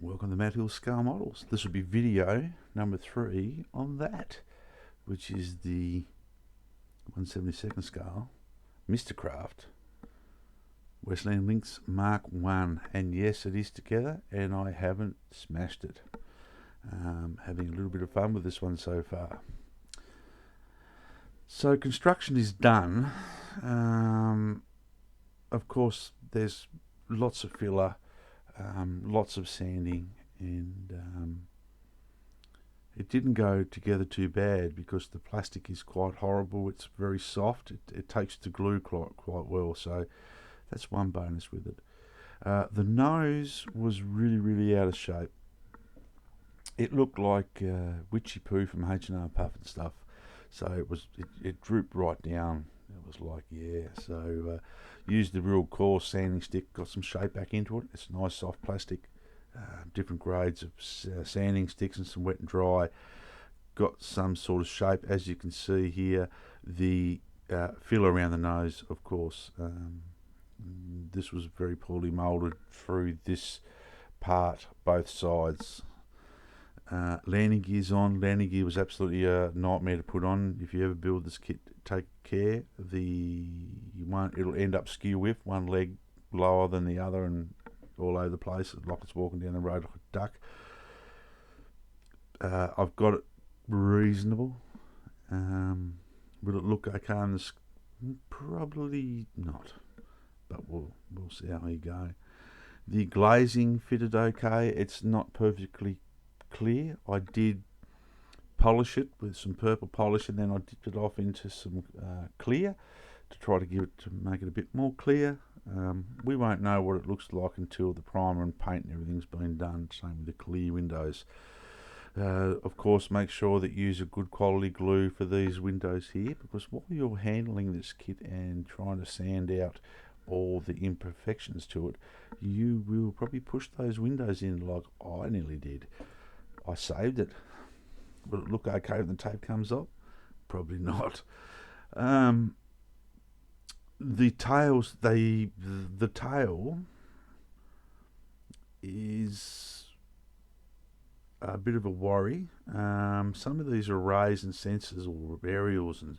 Welcome to Matt Hill Scale Models. This will be video number 3 on that, which is the 1/72nd scale Mr. Craft Westland Lynx Mark 1. And yes, it is together, and I haven't smashed it. Having a little bit of fun with this one so far. So construction is done. Of course, there's lots of filler, lots of sanding, and it didn't go together too bad because the plastic is quite horrible. It's very soft. It takes to glue quite well, so that's one bonus with it. The nose was really out of shape. It looked like witchy poo from H&R Puff and stuff. So it drooped right down. It was like, yeah. So used the real coarse sanding stick, got some shape back into it. It's nice soft plastic, different grades of sanding sticks and some wet and dry. Got some sort of shape, as you can see here. The filler around the nose, of course. This was very poorly moulded through this part, both sides. Landing gear's on. Landing gear was absolutely a nightmare to put on. If you ever build this kit, take care. It'll end up skew with one leg lower than the other and all over the place, like it's walking down the road like a duck. I've got it reasonable. Will it look okay on this? Probably not, but we'll see how we go. The glazing fitted okay. It's not perfectly clear. I did polish it with some purple polish, and then I dipped it off into some clear to try to make it a bit more clear. We won't know what it looks like until the primer and paint and everything's been done. Same with the clear windows. Of course, make sure that you use a good quality glue for these windows here, because while you're handling this kit and trying to sand out all the imperfections to it, you will probably push those windows in like I nearly did. I saved it. Will it look okay when the tape comes off? Probably not. The tails, the tail is a bit of a worry. Some of these arrays and sensors or aerials and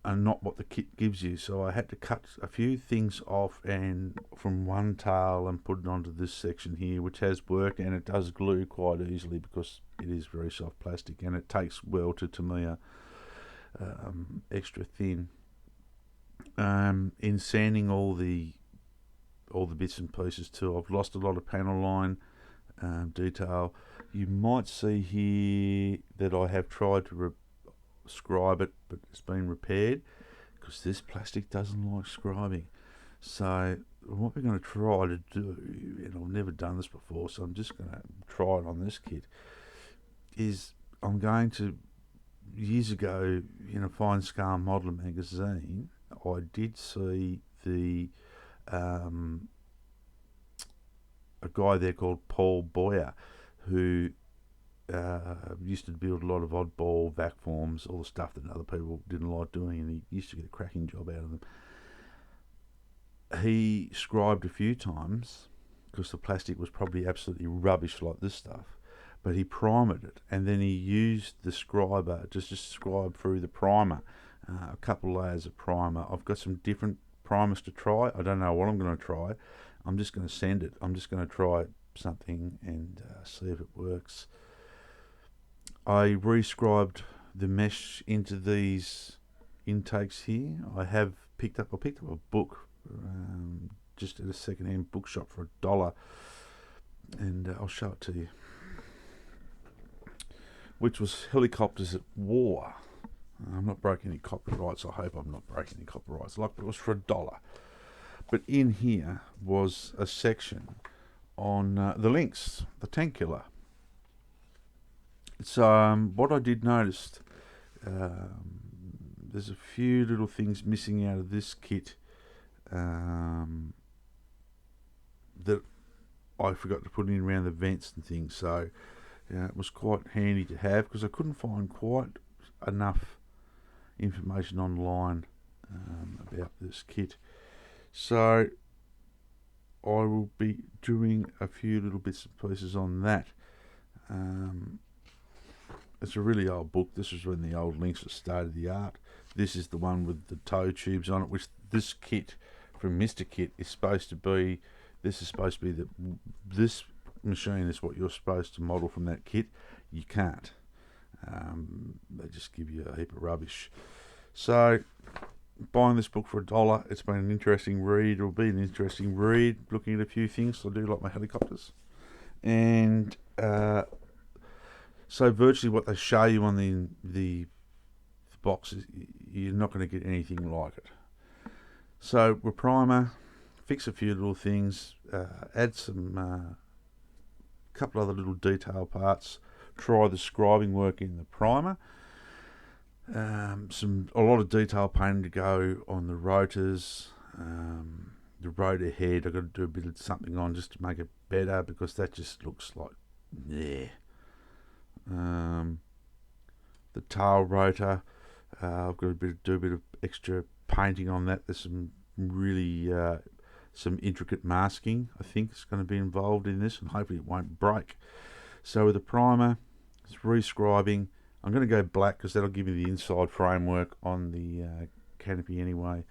are not what the kit gives you, so I had to cut a few things off and from one tail and put it onto this section here, which has worked, and it does glue quite easily because it is very soft plastic, and it takes well to Tamiya extra thin. In sanding all the bits and pieces too, I've lost a lot of panel line detail. You might see here that I have tried to scribe it, but it's been repaired because this plastic doesn't like scribing. So what we're going to try to do, and I've never done this before, so I'm just going to try it on this kit, is I'm going to, years ago in a fine scale modeler magazine, I did see a guy there called Paul Boyer, who used to build a lot of oddball vac forms, all the stuff that other people didn't like doing, and he used to get a cracking job out of them. He scribed a few times because the plastic was probably absolutely rubbish like this stuff, but he primed it, and then he used the scriber just to scribe through the primer, a couple layers of primer. I've got some different primers to try. I don't know what I'm going to try. I'm just going to send it. I'm just going to try something and see if it works. I rescribed the mesh into these intakes here. I picked up a book just at a second-hand bookshop for $1, and I'll show it to you, which was Helicopters at War. I'm not breaking any copyrights. I hope I'm not breaking any copyrights. Like, it was for $1. But in here was a section on the Lynx, the tank killer. So what I did notice, there's a few little things missing out of this kit that I forgot to put in around the vents and things. So it was quite handy to have because I couldn't find quite enough information online about this kit. So I will be doing a few little bits and pieces on that. It's a really old book. This is when the old Lynx was state of the art. This is the one with the toe tubes on it, which this kit from Mr. Kit is supposed to be. This is supposed to be this machine is what you're supposed to model from that kit. You can't. They just give you a heap of rubbish. So buying this book for $1, it's been an interesting read. It'll be an interesting read, looking at a few things. I do like my helicopters. And so virtually what they show you on the box, you're not going to get anything like it. So with primer, fix a few little things, add some couple other little detail parts, try the scribing work in the primer. A lot of detail painting to go on the rotors, the rotor head. I've got to do a bit of something on just to make it better, because that just looks like, yeah. The tail rotor, I've got to do a bit of extra painting on that. There's some really some intricate masking I think is going to be involved in this, and hopefully it won't break. So with the primer, it's rescribing. I'm going to go black because that'll give me the inside framework on the canopy anyway.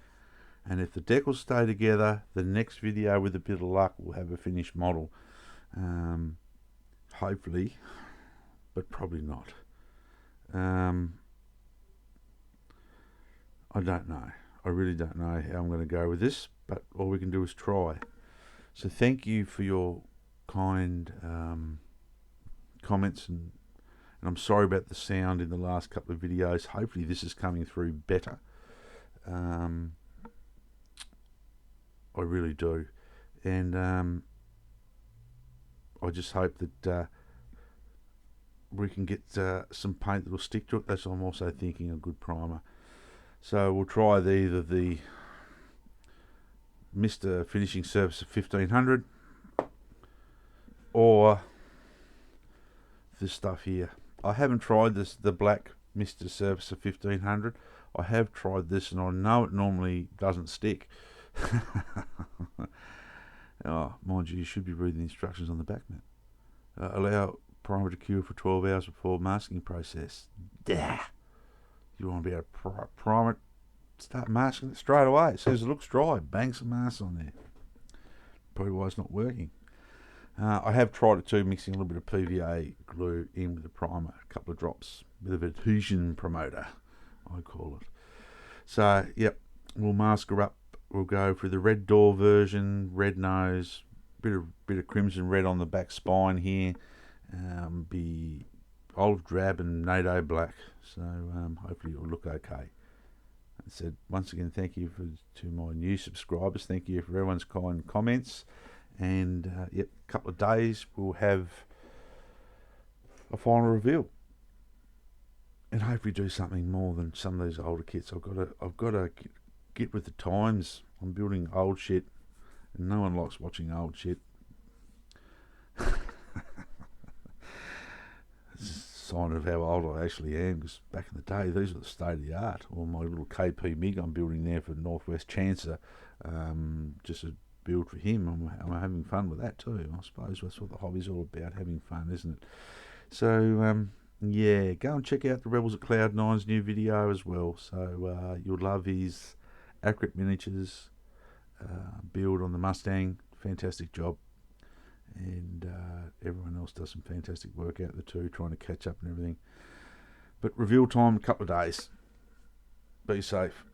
And if the deck will stay together, the next video, with a bit of luck, we'll have a finished model. Hopefully, but probably not. I don't know. I really don't know how I'm going to go with this, but all we can do is try. So thank you for your kind comments, and I'm sorry about the sound in the last couple of videos. Hopefully this is coming through better. I really do. And I just hope that we can get some paint that will stick to it. That's what I'm also thinking, a good primer. So we'll try either the Mr. Finishing Surface of 1500 or this stuff here. I haven't tried the black Mr. Surface of 1500. I have tried this, and I know it normally doesn't stick. Oh, mind you should be reading the instructions on the back, man. Allow primer to cure for 12 hours before masking process. Dah. You want to be able to prime it, start masking it straight away. As soon as it looks dry, bang some mask on there. Probably why it's not working. I have tried it too, mixing a little bit of PVA glue in with the primer, a couple of drops, a bit of adhesion promoter, I call it. So, yep, we'll mask her up. We'll go for the red door version, red nose, bit of crimson red on the back spine here, be olive drab and NATO black. So hopefully it'll look okay. I said once again, thank you to my new subscribers. Thank you for everyone's kind comments. And yep, a couple of days we'll have a final reveal, and hopefully do something more than some of these older kits. I've got to get with the times. I'm building old shit, and no one likes watching old shit. It's a sign of how old I actually am, because back in the day, these were the state of the art. Or my little KP MiG I'm building there for Northwest Chancer, just a build for him. I'm having fun with that too. I suppose that's what the hobby's all about, having fun, isn't it? So yeah, go and check out the Rebels at Cloud9's new video as well. So you'll love his accurate miniatures build on the Mustang. Fantastic job. And everyone else does some fantastic work out there too, trying to catch up and everything. But reveal time, a couple of days. Be safe.